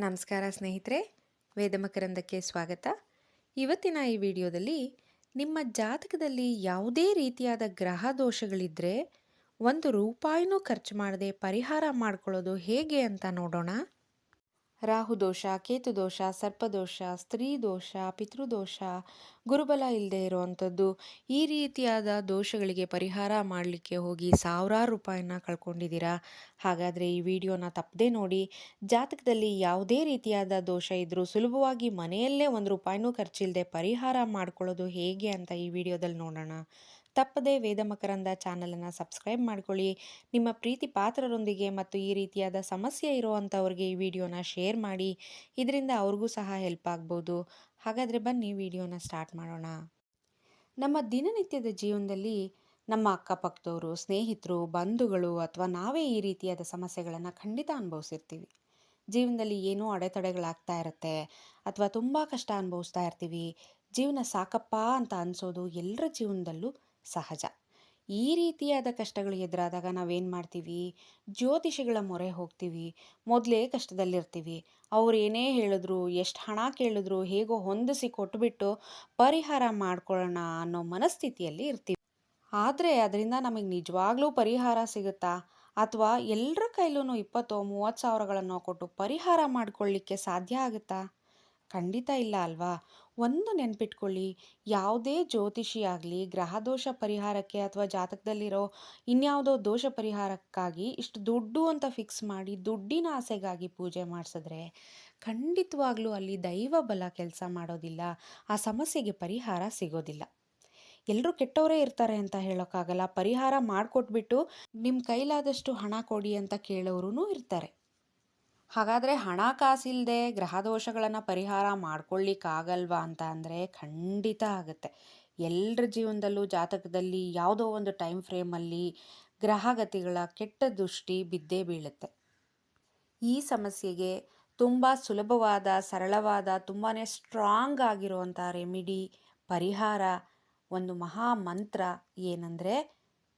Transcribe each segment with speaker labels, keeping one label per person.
Speaker 1: ನಮಸ್ಕಾರ ಸ್ನೇಹಿತರೆ, ವೇದಮಕರಂದಕ್ಕೆ ಸ್ವಾಗತ. ಇವತ್ತಿನ ಈ ವಿಡಿಯೋದಲ್ಲಿ ನಿಮ್ಮ ಜಾತಕದಲ್ಲಿ ಯಾವುದೇ ರೀತಿಯಾದ ಗ್ರಹ ದೋಷಗಳಿದ್ದರೆ ₹1 ಖರ್ಚು ಮಾಡದೆ ಪರಿಹಾರ ಮಾಡ್ಕೊಳ್ಳೋದು ಹೇಗೆ ಅಂತ ನೋಡೋಣ. ರಾಹುದೋಷ, ಕೇತುದೋಷ, ಸರ್ಪದೋಷ, ಸ್ತ್ರೀ ದೋಷ, ಪಿತೃದೋಷ, ಗುರುಬಲ ಇಲ್ಲದೆ ಇರುವಂಥದ್ದು, ಈ ರೀತಿಯಾದ ದೋಷಗಳಿಗೆ ಪರಿಹಾರ ಮಾಡಲಿಕ್ಕೆ ಹೋಗಿ ₹1000 ಕಳ್ಕೊಂಡಿದ್ದೀರಾ. ಹಾಗಾದರೆ ಈ ವಿಡಿಯೋನ ತಪ್ಪದೇ ನೋಡಿ. ಜಾತಕದಲ್ಲಿ ಯಾವುದೇ ರೀತಿಯಾದ ದೋಷ ಇದ್ದರೂ ಸುಲಭವಾಗಿ ಮನೆಯಲ್ಲೇ ₹1 ಖರ್ಚಿಲ್ಲದೆ ಪರಿಹಾರ ಮಾಡ್ಕೊಳ್ಳೋದು ಹೇಗೆ ಅಂತ ಈ ವಿಡಿಯೋದಲ್ಲಿ ನೋಡೋಣ. ತಪ್ಪದೇ ವೇದಮಕರಂದ ಚಾನಲನ್ನು ಸಬ್ಸ್ಕ್ರೈಬ್ ಮಾಡ್ಕೊಳ್ಳಿ. ನಿಮ್ಮ ಪ್ರೀತಿ ಪಾತ್ರರೊಂದಿಗೆ ಮತ್ತು ಈ ರೀತಿಯಾದ ಸಮಸ್ಯೆ ಇರುವಂಥವ್ರಿಗೆ ಈ ವಿಡಿಯೋನ ಶೇರ್ ಮಾಡಿ. ಇದರಿಂದ ಅವ್ರಿಗೂ ಸಹ ಹೆಲ್ಪ್ ಆಗ್ಬೋದು. ಹಾಗಾದರೆ ಬನ್ನಿ ವಿಡಿಯೋನ ಸ್ಟಾರ್ಟ್ ಮಾಡೋಣ. ನಮ್ಮ ದಿನನಿತ್ಯದ ಜೀವನದಲ್ಲಿ ನಮ್ಮ ಅಕ್ಕಪಕ್ಕದವರು, ಸ್ನೇಹಿತರು, ಬಂಧುಗಳು ಅಥವಾ ನಾವೇ ಈ ರೀತಿಯಾದ ಸಮಸ್ಯೆಗಳನ್ನು ಖಂಡಿತ ಅನುಭವಿಸಿರ್ತೀವಿ. ಜೀವನದಲ್ಲಿ ಏನೋ ಅಡೆತಡೆಗಳಾಗ್ತಾ ಇರುತ್ತೆ ಅಥವಾ ತುಂಬ ಕಷ್ಟ ಅನುಭವಿಸ್ತಾ ಇರ್ತೀವಿ. ಜೀವನ ಸಾಕಪ್ಪ ಅಂತ ಅನಿಸೋದು ಎಲ್ಲರ ಜೀವನದಲ್ಲೂ ಸಹಜ. ಈ ರೀತಿಯಾದ ಕಷ್ಟಗಳು ಎದುರಾದಾಗ ನಾವೇನು ಮಾಡ್ತೀವಿ? ಜ್ಯೋತಿಷಿಗಳ ಮೊರೆ ಹೋಗ್ತೀವಿ. ಮೊದಲೇ ಕಷ್ಟದಲ್ಲಿರ್ತೀವಿ. ಅವ್ರು ಏನೇ ಹೇಳಿದ್ರು, ಎಷ್ಟು ಹಣ ಕೇಳಿದ್ರು, ಹೇಗೋ ಹೊಂದಿಸಿ ಕೊಟ್ಬಿಟ್ಟು ಪರಿಹಾರ ಮಾಡ್ಕೊಳ್ಳೋಣ ಅನ್ನೋ ಮನಸ್ಥಿತಿಯಲ್ಲಿ ಇರ್ತೀವಿ. ಆದರೆ ಅದರಿಂದ ನಮಗೆ ನಿಜವಾಗ್ಲೂ ಪರಿಹಾರ ಸಿಗುತ್ತಾ? ಅಥವಾ ಎಲ್ಲರ ಕೈಲೂ 20,000-30,000 ಸಾವಿರಗಳನ್ನು ಕೊಟ್ಟು ಪರಿಹಾರ ಮಾಡ್ಕೊಳ್ಳಿಕ್ಕೆ ಸಾಧ್ಯ ಆಗುತ್ತಾ? ಖಂಡಿತ ಇಲ್ಲ ಅಲ್ವಾ? ಒಂದು ನೆನ್ಪಿಟ್ಕೊಳ್ಳಿ, ಯಾವುದೇ ಜ್ಯೋತಿಷಿ ಆಗಲಿ ಗ್ರಹದೋಷ ಪರಿಹಾರಕ್ಕೆ ಅಥವಾ ಜಾತಕದಲ್ಲಿರೋ ಇನ್ಯಾವುದೋ ದೋಷ ಪರಿಹಾರಕ್ಕಾಗಿ ಇಷ್ಟು ದುಡ್ಡು ಅಂತ ಫಿಕ್ಸ್ ಮಾಡಿ ದುಡ್ಡಿನ ಆಸೆಗಾಗಿ ಪೂಜೆ ಮಾಡಿಸಿದ್ರೆ ಖಂಡಿತವಾಗ್ಲೂ ಅಲ್ಲಿ ದೈವ ಬಲ ಕೆಲಸ ಮಾಡೋದಿಲ್ಲ. ಆ ಸಮಸ್ಯೆಗೆ ಪರಿಹಾರ ಸಿಗೋದಿಲ್ಲ. ಎಲ್ಲರೂ ಕೆಟ್ಟವರೇ ಇರ್ತಾರೆ ಅಂತ ಹೇಳೋಕ್ಕಾಗಲ್ಲ. ಪರಿಹಾರ ಮಾಡಿಕೊಟ್ಬಿಟ್ಟು ನಿಮ್ಮ ಕೈಲಾದಷ್ಟು ಹಣ ಕೊಡಿ ಅಂತ ಕೇಳೋರು ಇರ್ತಾರೆ. ಹಾಗಾದರೆ ಹಣ ಕಾಸಿಲ್ಲದೆ ಗ್ರಹದೋಷಗಳನ್ನು ಪರಿಹಾರ ಮಾಡ್ಕೊಳ್ಳಿಕ್ಕಾಗಲ್ವಾ ಅಂತ ಅಂದರೆ ಖಂಡಿತ ಆಗುತ್ತೆ. ಎಲ್ಲರ ಜೀವನದಲ್ಲೂ ಜಾತಕದಲ್ಲಿ ಯಾವುದೋ ಒಂದು ಟೈಮ್ ಫ್ರೇಮಲ್ಲಿ ಗ್ರಹಗತಿಗಳ ಕೆಟ್ಟ ದೃಷ್ಟಿ ಬಿದ್ದೇ ಬೀಳುತ್ತೆ. ಈ ಸಮಸ್ಯೆಗೆ ತುಂಬ ಸುಲಭವಾದ, ಸರಳವಾದ, ತುಂಬಾ ಸ್ಟ್ರಾಂಗ್ ಆಗಿರುವಂಥ ರೆಮಿಡಿ, ಪರಿಹಾರ, ಒಂದು ಮಹಾ ಮಂತ್ರ ಏನಂದರೆ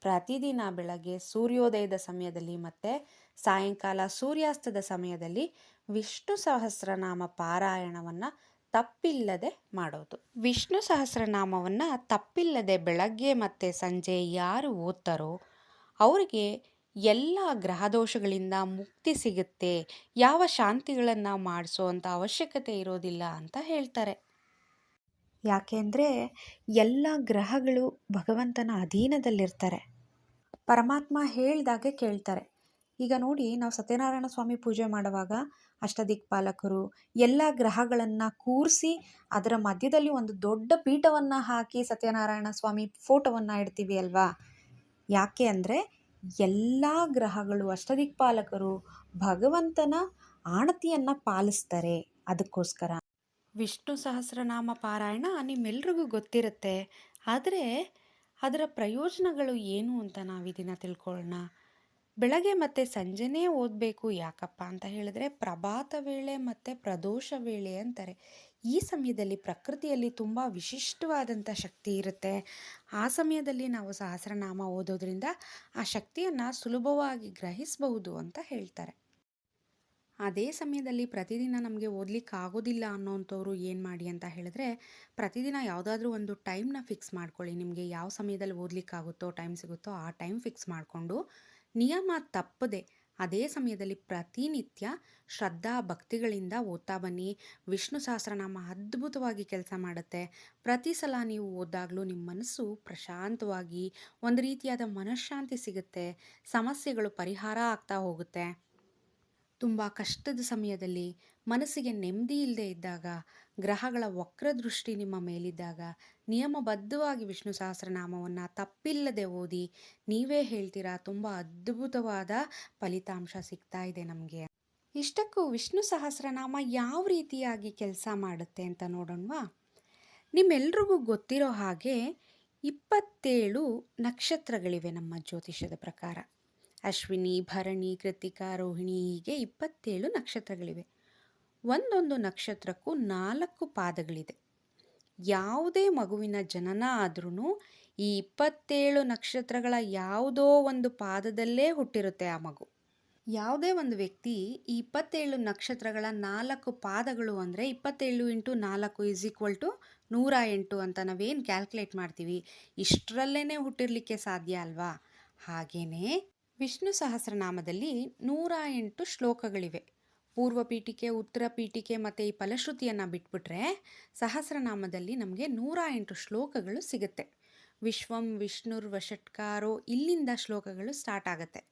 Speaker 1: ಪ್ರತಿದಿನ ಬೆಳಗ್ಗೆ ಸೂರ್ಯೋದಯದ ಸಮಯದಲ್ಲಿ ಮತ್ತು ಸಾಯಂಕಾಲ ಸೂರ್ಯಾಸ್ತದ ಸಮಯದಲ್ಲಿ ವಿಷ್ಣು ಸಹಸ್ರನಾಮ ಪಾರಾಯಣವನ್ನು ತಪ್ಪಿಲ್ಲದೆ ಮಾಡೋದು. ವಿಷ್ಣು ಸಹಸ್ರನಾಮವನ್ನು ತಪ್ಪಿಲ್ಲದೆ ಬೆಳಗ್ಗೆ ಮತ್ತು ಸಂಜೆ ಯಾರು ಓದ್ತಾರೋ ಅವರಿಗೆ ಎಲ್ಲ ಗ್ರಹದೋಷಗಳಿಂದ ಮುಕ್ತಿ ಸಿಗುತ್ತೆ. ಯಾವ ಶಾಂತಿಗಳನ್ನು ಮಾಡಿಸೋ ಅಂಥ ಅವಶ್ಯಕತೆ ಇರೋದಿಲ್ಲ ಅಂತ ಹೇಳ್ತಾರೆ. ಯಾಕೆಂದರೆ ಎಲ್ಲ ಗ್ರಹಗಳು ಭಗವಂತನ ಅಧೀನದಲ್ಲಿರ್ತಾರೆ. ಪರಮಾತ್ಮ ಹೇಳ್ದಾಗೆ ಕೇಳ್ತಾರೆ. ಈಗ ನೋಡಿ, ನಾವು ಸತ್ಯನಾರಾಯಣ ಸ್ವಾಮಿ ಪೂಜೆ ಮಾಡುವಾಗ ಅಷ್ಟದಿಕ್ಪಾಲಕರು ಎಲ್ಲ ಗ್ರಹಗಳನ್ನು ಕೂರಿಸಿ ಅದರ ಮಧ್ಯದಲ್ಲಿ ಒಂದು ದೊಡ್ಡ ಪೀಠವನ್ನು ಹಾಕಿ ಸತ್ಯನಾರಾಯಣ ಸ್ವಾಮಿ ಫೋಟೋವನ್ನು ಇಡ್ತೀವಿ ಅಲ್ವಾ? ಯಾಕೆ ಅಂದರೆ ಎಲ್ಲ ಗ್ರಹಗಳು, ಅಷ್ಟದಿಕ್ಪಾಲಕರು ಭಗವಂತನ ಆಣತಿಯನ್ನು ಪಾಲಿಸ್ತಾರೆ. ಅದಕ್ಕೋಸ್ಕರ ವಿಷ್ಣು ಸಹಸ್ರನಾಮ ಪಾರಾಯಣ ನಿಮ್ಮೆಲ್ರಿಗೂ ಗೊತ್ತಿರುತ್ತೆ. ಆದರೆ ಅದರ ಪ್ರಯೋಜನಗಳು ಏನು ಅಂತ ನಾವು ಈ ದಿನ ತಿಳ್ಕೊಳ್ಳೋಣ. ಬೆಳಗ್ಗೆ ಮತ್ತು ಸಂಜೆನೇ ಓದಬೇಕು. ಯಾಕಪ್ಪ ಅಂತ ಹೇಳಿದ್ರೆ ಪ್ರಭಾತ ವೇಳೆ ಮತ್ತು ಪ್ರದೋಷ ವೇಳೆ ಅಂತಾರೆ. ಈ ಸಮಯದಲ್ಲಿ ಪ್ರಕೃತಿಯಲ್ಲಿ ತುಂಬ ವಿಶಿಷ್ಟವಾದಂಥ ಶಕ್ತಿ ಇರುತ್ತೆ. ಆ ಸಮಯದಲ್ಲಿ ನಾವು ಸಹಸ್ರನಾಮ ಓದೋದ್ರಿಂದ ಆ ಶಕ್ತಿಯನ್ನು ಸುಲಭವಾಗಿ ಗ್ರಹಿಸಬಹುದು ಅಂತ ಹೇಳ್ತಾರೆ. ಅದೇ ಸಮಯದಲ್ಲಿ ಪ್ರತಿದಿನ ನಮಗೆ ಓದಲಿಕ್ಕೆ ಆಗೋದಿಲ್ಲ ಅನ್ನೋಂಥವ್ರು ಏನು ಮಾಡಿ ಅಂತ ಹೇಳಿದ್ರೆ, ಪ್ರತಿದಿನ ಯಾವುದಾದ್ರೂ ಒಂದು ಟೈಮ್ನ ಫಿಕ್ಸ್ ಮಾಡ್ಕೊಳ್ಳಿ. ನಿಮಗೆ ಯಾವ ಸಮಯದಲ್ಲಿ ಓದಲಿಕ್ಕಾಗುತ್ತೋ, ಟೈಮ್ ಸಿಗುತ್ತೋ ಆ ಟೈಮ್ ಫಿಕ್ಸ್ ಮಾಡಿಕೊಂಡು ನಿಯಮ ತಪ್ಪದೆ ಅದೇ ಸಮಯದಲ್ಲಿ ಪ್ರತಿನಿತ್ಯ ಶ್ರದ್ಧಾ ಭಕ್ತಿಗಳಿಂದ ಓದ್ತಾ ಬನ್ನಿ. ವಿಷ್ಣು ಸಹಸ್ರನಾಮ ಅದ್ಭುತವಾಗಿ ಕೆಲಸ ಮಾಡುತ್ತೆ. ಪ್ರತಿ ಸಲ ನೀವು ಓದಾಗಲೂ ನಿಮ್ಮ ಮನಸ್ಸು ಪ್ರಶಾಂತವಾಗಿ ಒಂದು ರೀತಿಯಾದ ಮನಃಶಾಂತಿ ಸಿಗುತ್ತೆ. ಸಮಸ್ಯೆಗಳು ಪರಿಹಾರ ಆಗ್ತಾ ಹೋಗುತ್ತೆ. ತುಂಬ ಕಷ್ಟದ ಸಮಯದಲ್ಲಿ ಮನಸ್ಸಿಗೆ ನೆಮ್ಮದಿ ಇಲ್ಲದೆ ಇದ್ದಾಗ, ಗ್ರಹಗಳ ವಕ್ರದೃಷ್ಟಿ ನಿಮ್ಮ ಮೇಲಿದ್ದಾಗ ನಿಯಮಬದ್ಧವಾಗಿ ವಿಷ್ಣು ಸಹಸ್ರನಾಮವನ್ನು ತಪ್ಪಿಲ್ಲದೆ ಓದಿ. ನೀವೇ ಹೇಳ್ತೀರಾ, ತುಂಬ ಅದ್ಭುತವಾದ ಫಲಿತಾಂಶ ಸಿಗ್ತಾ ಇದೆ ನಮಗೆ. ಇಷ್ಟಕ್ಕೂ ವಿಷ್ಣು ಸಹಸ್ರನಾಮ ಯಾವ ರೀತಿಯಾಗಿ ಕೆಲಸ ಮಾಡುತ್ತೆ ಅಂತ ನೋಡೋಣವಾ? ನಿಮ್ಮೆಲ್ರಿಗೂ ಗೊತ್ತಿರೋ ಹಾಗೆ 27 ನಕ್ಷತ್ರಗಳಿವೆ ನಮ್ಮ ಜ್ಯೋತಿಷದ ಪ್ರಕಾರ. ಅಶ್ವಿನಿ, ಭರಣಿ, ಕೃತಿಕಾ, ರೋಹಿಣಿ, ಹೀಗೆ 27 ನಕ್ಷತ್ರಗಳಿವೆ. ಒಂದೊಂದು ನಕ್ಷತ್ರಕ್ಕೂ 4 ಪಾದಗಳಿದೆ. ಯಾವುದೇ ಮಗುವಿನ ಜನನ ಆದ್ರೂ ಈ 27 ನಕ್ಷತ್ರಗಳ ಯಾವುದೋ ಒಂದು ಪಾದದಲ್ಲೇ ಹುಟ್ಟಿರುತ್ತೆ ಆ ಮಗು. ಯಾವುದೇ ಒಂದು ವ್ಯಕ್ತಿ ಈ 27 ನಕ್ಷತ್ರಗಳ 4 ಪಾದಗಳು ಅಂದರೆ 27 ಇಂಟು 4 ಇಸ್ ಈಕ್ವಲ್ ಟು 108 ಅಂತ ನಾವೇನು ಕ್ಯಾಲ್ಕುಲೇಟ್ ಮಾಡ್ತೀವಿ, ಇಷ್ಟರಲ್ಲೇ ಹುಟ್ಟಿರ್ಲಿಕ್ಕೆ ಸಾಧ್ಯ ಅಲ್ವಾ? ಹಾಗೇನೇ ವಿಷ್ಣು ಸಹಸ್ರನಾಮದಲ್ಲಿ 108 ಶ್ಲೋಕಗಳಿವೆ. ಪೂರ್ವ ಪೀಠಿಕೆ, ಉತ್ತರ ಪೀಠಿಕೆ ಮತ್ತು ಈ ಫಲಶ್ರುತಿಯನ್ನು ಬಿಟ್ಬಿಟ್ರೆ ಸಹಸ್ರನಾಮದಲ್ಲಿ ನಮಗೆ 108 ಶ್ಲೋಕಗಳು ಸಿಗುತ್ತೆ. ವಿಶ್ವಂ ವಿಷ್ಣುರ್ ವಷಟ್ಕಾರೋ ಇಲ್ಲಿಂದ ಶ್ಲೋಕಗಳು ಸ್ಟಾರ್ಟ್ ಆಗುತ್ತೆ.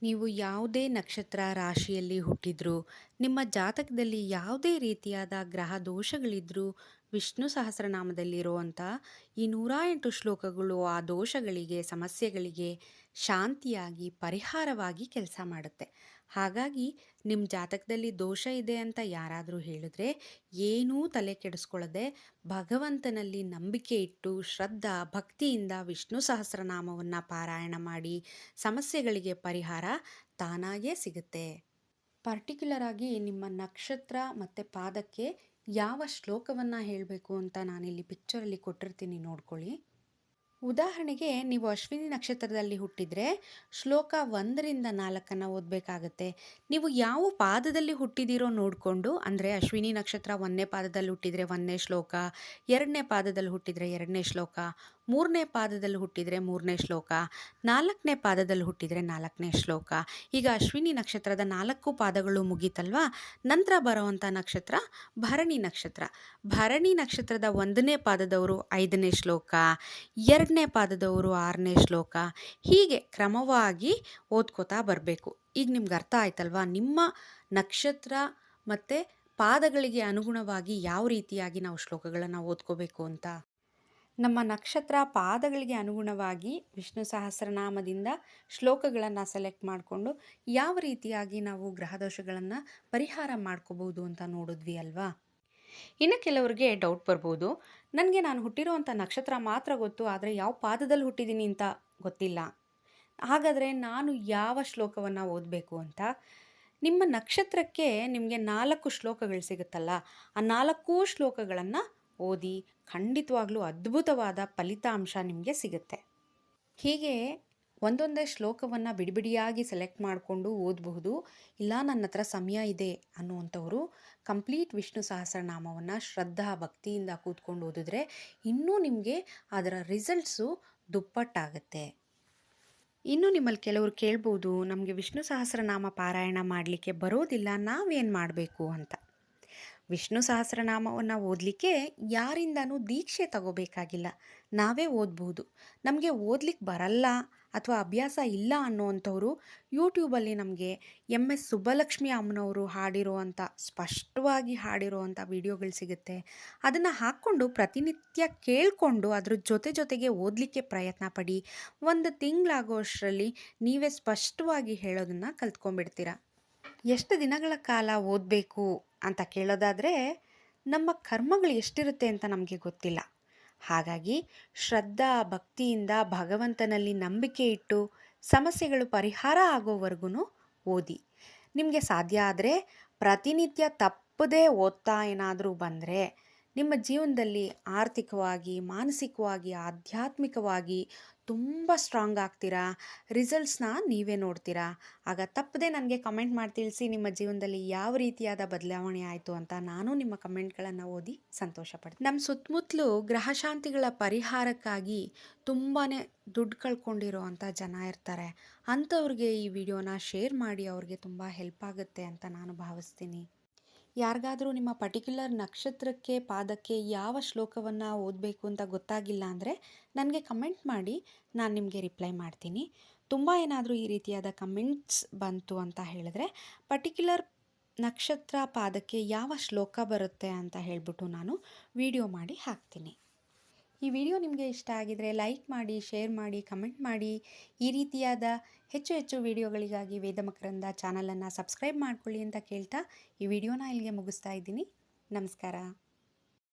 Speaker 1: ನೀವು ಯಾವುದೇ ನಕ್ಷತ್ರ ರಾಶಿಯಲ್ಲಿ ಹುಟ್ಟಿದ್ರೂ, ನಿಮ್ಮ ಜಾತಕದಲ್ಲಿ ಯಾವುದೇ ರೀತಿಯಾದ ಗ್ರಹ ದೋಷಗಳಿದ್ರೂ ವಿಷ್ಣು ಸಹಸ್ರನಾಮದಲ್ಲಿರುವಂಥ ಈ 108 ಶ್ಲೋಕಗಳು ಆ ದೋಷಗಳಿಗೆ, ಸಮಸ್ಯೆಗಳಿಗೆ ಶಾಂತಿಯಾಗಿ ಪರಿಹಾರವಾಗಿ ಕೆಲಸ ಮಾಡುತ್ತೆ. ಹಾಗಾಗಿ ನಿಮ್ಮ ಜಾತಕದಲ್ಲಿ ದೋಷ ಇದೆ ಅಂತ ಯಾರಾದರೂ ಹೇಳಿದ್ರೆ ಏನೂ ತಲೆ ಕೆಡಿಸ್ಕೊಳ್ಳದೆ ಭಗವಂತನಲ್ಲಿ ನಂಬಿಕೆ ಇಟ್ಟು ಶ್ರದ್ಧಾ ಭಕ್ತಿಯಿಂದ ವಿಷ್ಣು ಸಹಸ್ರನಾಮವನ್ನು ಪಾರಾಯಣ ಮಾಡಿ ಸಮಸ್ಯೆಗಳಿಗೆ ಪರಿಹಾರ ತಾನಾಗೇ ಸಿಗುತ್ತೆ. ಪರ್ಟಿಕ್ಯುಲರ್ ಆಗಿ ನಿಮ್ಮ ನಕ್ಷತ್ರ ಮತ್ತು ಪಾದಕ್ಕೆ ಯಾವ ಶ್ಲೋಕವನ್ನು ಹೇಳಬೇಕು ಅಂತ ನಾನಿಲ್ಲಿ ಪಿಕ್ಚರಲ್ಲಿ ಕೊಟ್ಟಿರ್ತೀನಿ, ನೋಡ್ಕೊಳ್ಳಿ. ಉದಾಹರಣೆಗೆ ನೀವು ಅಶ್ವಿನಿ ನಕ್ಷತ್ರದಲ್ಲಿ ಹುಟ್ಟಿದರೆ ಶ್ಲೋಕ 1ರಿಂದ 4 ಓದಬೇಕಾಗತ್ತೆ. ನೀವು ಯಾವ ಪಾದದಲ್ಲಿ ಹುಟ್ಟಿದಿರೋ ನೋಡಿಕೊಂಡು, ಅಂದರೆ ಅಶ್ವಿನಿ ನಕ್ಷತ್ರ 1ನೇ ಪಾದದಲ್ಲಿ ಹುಟ್ಟಿದರೆ 1ನೇ ಶ್ಲೋಕ, 2ನೇ ಪಾದದಲ್ಲಿ ಹುಟ್ಟಿದರೆ 2ನೇ ಶ್ಲೋಕ, 3ನೇ ಪಾದದಲ್ಲಿ ಹುಟ್ಟಿದರೆ 3ನೇ ಶ್ಲೋಕ, 4ನೇ ಪಾದದಲ್ಲಿ ಹುಟ್ಟಿದರೆ 4ನೇ ಶ್ಲೋಕ. ಈಗ ಅಶ್ವಿನಿ ನಕ್ಷತ್ರದ 4 ಪಾದಗಳು ಮುಗೀತಲ್ವಾ? ನಂತರ ಬರುವಂಥ ನಕ್ಷತ್ರ ಭರಣಿ ನಕ್ಷತ್ರ. ಭರಣಿ ನಕ್ಷತ್ರದ 1ನೇ ಪಾದದವರು 5ನೇ ಶ್ಲೋಕ, 2ನೇ ಪಾದದವರು 6ನೇ ಶ್ಲೋಕ, ಹೀಗೆ ಕ್ರಮವಾಗಿ ಓದ್ಕೋತಾ ಬರಬೇಕು. ಈಗ ನಿಮ್ಗೆ ಅರ್ಥ ಆಯ್ತಲ್ವಾ ನಿಮ್ಮ ನಕ್ಷತ್ರ ಮತ್ತು ಪಾದಗಳಿಗೆ ಅನುಗುಣವಾಗಿ ಯಾವ ರೀತಿಯಾಗಿ ನಾವು ಶ್ಲೋಕಗಳನ್ನು ಓದ್ಕೋಬೇಕು ಅಂತ. ನಮ್ಮ ನಕ್ಷತ್ರ ಪಾದಗಳಿಗೆ ಅನುಗುಣವಾಗಿ ವಿಷ್ಣು ಸಹಸ್ರನಾಮದಿಂದ ಶ್ಲೋಕಗಳನ್ನು ಸೆಲೆಕ್ಟ್ ಮಾಡಿಕೊಂಡು ಯಾವ ರೀತಿಯಾಗಿ ನಾವು ಗ್ರಹದೋಷಗಳನ್ನು ಪರಿಹಾರ ಮಾಡ್ಕೋಬೋದು ಅಂತ ನೋಡಿದ್ವಿ ಅಲ್ವಾ? ಇನ್ನು ಕೆಲವರಿಗೆ ಡೌಟ್ ಬರ್ಬೋದು, ನನಗೆ ನಾನು ಹುಟ್ಟಿರೋವಂಥ ನಕ್ಷತ್ರ ಮಾತ್ರ ಗೊತ್ತು, ಆದರೆ ಯಾವ ಪಾದದಲ್ಲಿ ಹುಟ್ಟಿದ್ದೀನಿ ಅಂತ ಗೊತ್ತಿಲ್ಲ. ಹಾಗಾದರೆ ನಾನು ಯಾವ ಶ್ಲೋಕವನ್ನು ಓದಬೇಕು ಅಂತ. ನಿಮ್ಮ ನಕ್ಷತ್ರಕ್ಕೆ ನಿಮಗೆ 4 ಶ್ಲೋಕಗಳು ಸಿಗುತ್ತಲ್ಲ, ಆ 4 ಶ್ಲೋಕಗಳನ್ನು ಓದಿ ಖಂಡಿತವಾಗ್ಲೂ ಅದ್ಭುತವಾದ ಫಲಿತಾಂಶ ನಿಮಗೆ ಸಿಗುತ್ತೆ. ಹೀಗೆ ಒಂದೊಂದೇ ಶ್ಲೋಕವನ್ನು ಬಿಡಿಬಿಡಿಯಾಗಿ ಸೆಲೆಕ್ಟ್ ಮಾಡಿಕೊಂಡು ಓದಬಹುದು. ಇಲ್ಲ ನನ್ನ ಹತ್ರ ಸಮಯ ಇದೆ ಅನ್ನುವಂಥವರು ಕಂಪ್ಲೀಟ್ ವಿಷ್ಣು ಸಹಸ್ರನಾಮವನ್ನು ಶ್ರದ್ಧಾ ಭಕ್ತಿಯಿಂದ ಕೂತ್ಕೊಂಡು ಓದಿದ್ರೆ ಇನ್ನೂ ನಿಮಗೆ ಅದರ ರಿಸಲ್ಟ್ಸು ದುಪ್ಪಟ್ಟಾಗುತ್ತೆ. ಇನ್ನು ನಿಮ್ಮಲ್ಲಿ ಕೆಲವರು ಕೇಳ್ಬೋದು, ನಮಗೆ ವಿಷ್ಣು ಸಹಸ್ರನಾಮ ಪಾರಾಯಣ ಮಾಡಲಿಕ್ಕೆ ಬರೋದಿಲ್ಲ, ನಾವೇನು ಮಾಡಬೇಕು ಅಂತ. ವಿಷ್ಣು ಸಹಸ್ರನಾಮವನ್ನು ಓದಲಿಕ್ಕೆ ಯಾರಿಂದನೂ ದೀಕ್ಷೆ ತಗೋಬೇಕಾಗಿಲ್ಲ, ನಾವೇ ಓದ್ಬೋದು. ನಮಗೆ ಓದ್ಲಿಕ್ಕೆ ಬರಲ್ಲ ಅಥವಾ ಅಭ್ಯಾಸ ಇಲ್ಲ ಅನ್ನೋವಂಥವ್ರು ಯೂಟ್ಯೂಬಲ್ಲಿ ನಮಗೆ MS ಸುಬ್ಬಲಕ್ಷ್ಮಿ ಅಮ್ಮನವರು ಹಾಡಿರುವಂಥ ಸ್ಪಷ್ಟವಾಗಿ ಹಾಡಿರುವಂಥ ವಿಡಿಯೋಗಳು ಸಿಗುತ್ತೆ. ಅದನ್ನು ಹಾಕ್ಕೊಂಡು ಪ್ರತಿನಿತ್ಯ ಕೇಳಿಕೊಂಡು ಅದ್ರ ಜೊತೆಗೆ ಓದಲಿಕ್ಕೆ ಪ್ರಯತ್ನ ಪಡಿ. 1 ತಿಂಗಳಾಗೋಷ್ಟರಲ್ಲಿ ನೀವೇ ಸ್ಪಷ್ಟವಾಗಿ ಹೇಳೋದನ್ನು ಕಲ್ತ್ಕೊಂಡ್ಬಿಡ್ತೀರ. ಎಷ್ಟು ದಿನಗಳ ಕಾಲ ಓದಬೇಕು ಅಂತ ಕೇಳೋದಾದರೆ ನಮ್ಮ ಕರ್ಮಗಳು ಎಷ್ಟಿರುತ್ತೆ ಅಂತ ನಮಗೆ ಗೊತ್ತಿಲ್ಲ. ಹಾಗಾಗಿ ಶ್ರದ್ಧಾ ಭಕ್ತಿಯಿಂದ ಭಗವಂತನಲ್ಲಿ ನಂಬಿಕೆ ಇಟ್ಟು ಸಮಸ್ಯೆಗಳು ಪರಿಹಾರ ಆಗೋವರೆಗೂ ಓದಿ. ನಿಮಗೆ ಸಾಧ್ಯ ಆದರೆ ಪ್ರತಿನಿತ್ಯ ತಪ್ಪದೇ ಓದ್ತಾ ಏನಾದರೂ ಬಂದರೆ ನಿಮ್ಮ ಜೀವನದಲ್ಲಿ ಆರ್ಥಿಕವಾಗಿ, ಮಾನಸಿಕವಾಗಿ, ಆಧ್ಯಾತ್ಮಿಕವಾಗಿ ತುಂಬ ಸ್ಟ್ರಾಂಗ್ ಆಗ್ತೀರಾ. ರಿಸಲ್ಟ್ಸ್ನ ನೀವೇ ನೋಡ್ತೀರಾ. ಆಗ ತಪ್ಪದೆ ನನಗೆ ಕಮೆಂಟ್ ಮಾಡಿ ತಿಳಿಸಿ ನಿಮ್ಮ ಜೀವನದಲ್ಲಿ ಯಾವ ರೀತಿಯಾದ ಬದಲಾವಣೆ ಆಯಿತು ಅಂತ. ನಾನು ನಿಮ್ಮ ಕಮೆಂಟ್ಗಳನ್ನು ಓದಿ ಸಂತೋಷ ಪಡ್ತೀನಿ. ನಮ್ಮ ಸುತ್ತಮುತ್ತಲೂ ಗ್ರಹಶಾಂತಿಗಳ ಪರಿಹಾರಕ್ಕಾಗಿ ತುಂಬಾ ದುಡ್ಡು ಕಳ್ಕೊಂಡಿರೋ ಅಂಥ ಜನ ಇರ್ತಾರೆ. ಅಂಥವ್ರಿಗೆ ಈ ವಿಡಿಯೋನ ಶೇರ್ ಮಾಡಿ, ಅವ್ರಿಗೆ ತುಂಬ ಹೆಲ್ಪ್ ಆಗುತ್ತೆ ಅಂತ ನಾನು ಭಾವಿಸ್ತೀನಿ. ಯಾರಿಗಾದರೂ ನಿಮ್ಮ ಪರ್ಟಿಕ್ಯುಲರ್ ನಕ್ಷತ್ರಕ್ಕೆ, ಪಾದಕ್ಕೆ ಯಾವ ಶ್ಲೋಕವನ್ನು ಓದಬೇಕು ಅಂತ ಗೊತ್ತಾಗಿಲ್ಲ ಅಂದರೆ ನನಗೆ ಕಮೆಂಟ್ ಮಾಡಿ, ನಾನು ನಿಮಗೆ ರಿಪ್ಲೈ ಮಾಡ್ತೀನಿ. ತುಂಬ ಏನಾದರೂ ಈ ರೀತಿಯಾದ ಕಮೆಂಟ್ಸ್ ಬಂತು ಅಂತ ಹೇಳಿದ್ರೆ ಪರ್ಟಿಕ್ಯುಲರ್ ನಕ್ಷತ್ರ ಪಾದಕ್ಕೆ ಯಾವ ಶ್ಲೋಕ ಬರುತ್ತೆ ಅಂತ ಹೇಳಿಬಿಟ್ಟು ನಾನು ವಿಡಿಯೋ ಮಾಡಿ ಹಾಕ್ತೀನಿ. ಈ ವಿಡಿಯೋ ನಿಮಗೆ ಇಷ್ಟ ಆಗಿದರೆ ಲೈಕ್ ಮಾಡಿ, ಶೇರ್ ಮಾಡಿ, ಕಮೆಂಟ್ ಮಾಡಿ. ಈ ರೀತಿಯಾದ ಹೆಚ್ಚು ವಿಡಿಯೋಗಳಿಗಾಗಿ ವೇದಮಕರಂದ ಚಾನಲನ್ನು ಸಬ್ಸ್ಕ್ರೈಬ್ ಮಾಡ್ಕೊಳ್ಳಿ ಅಂತ ಕೇಳ್ತಾ ಈ ವಿಡಿಯೋನ ಇಲ್ಲಿಗೆ ಮುಗಿಸ್ತಾ ಇದ್ದೀನಿ. ನಮಸ್ಕಾರ.